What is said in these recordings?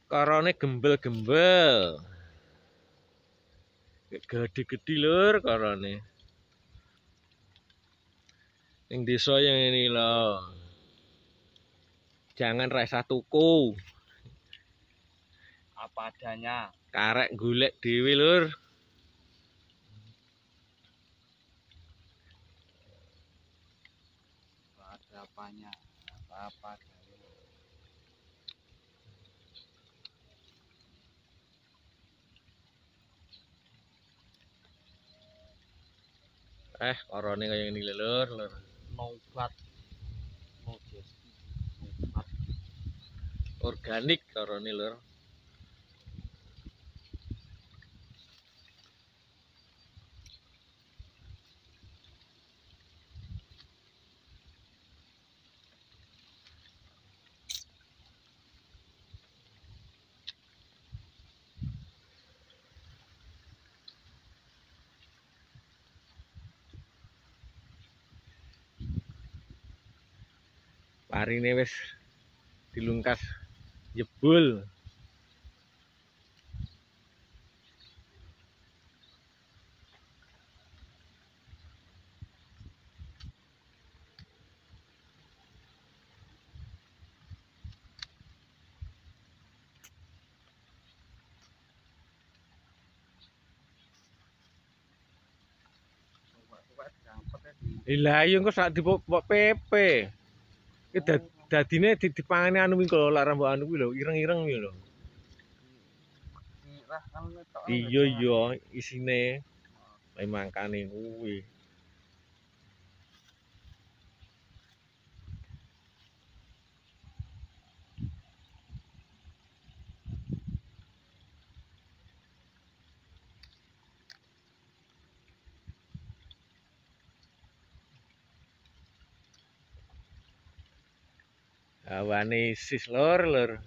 Korone gembel-gembel. Gede-gede lur korone. Ning desa yang ini loh. Jangan rasa tuku. Apa adanya. Karek golek dhewe lur. Ada apanya. Apa-apa. Korone kaya ngene lur. Nobat. Nobat. Organik korone lur. Parine wis dilungkas jebul. Lah iya engko sak dipok pepe. Iki dadine dipangane anu iki lho, lak rambok anu kuwi lho, ireng-ireng kuwi lho. Iya iya isine. Lah mangkane kuwi. Hawane sis lur.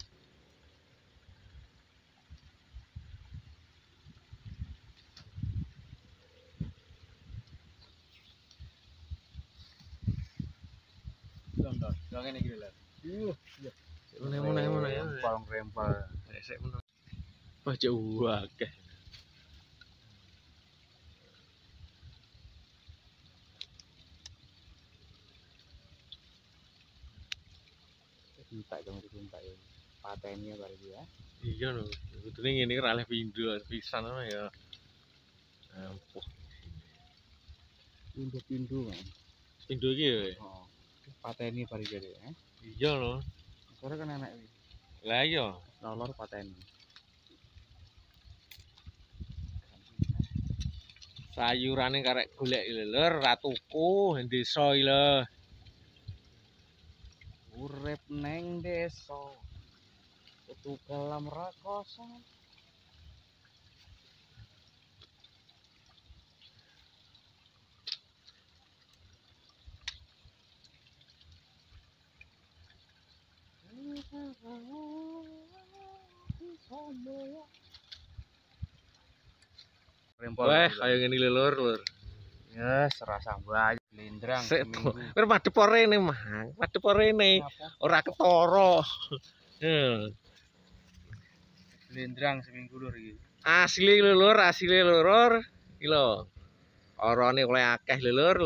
Jangan ngene iki lho. Iya. Mana ya. Rempal. Sik men. Wah jauh akeh. Entak dong entak ya. Patennya berarti ya. Iya lho, kudune ngene ora oleh pindho pisan ya. Ampuh. Pindho kan. Pindho iki ya. Oh. Pateni bari jadi ya. Iya lho. Sore kan enak iki. Lah iya. Lor pateni. Sayurane karek golek lur, ra tuku desa iki lho. Urip neng desa. Kudu kelam ra kosong. Wah, kaya ngene lur. Ya, serasa banyak lindrang seminggu. Wer madhep rene, Mang. Madhep rene. Ora ketara. Lindrang seminggu lur iki. Asli lur, asli lur. Iki lho. Orane oleh akeh lur.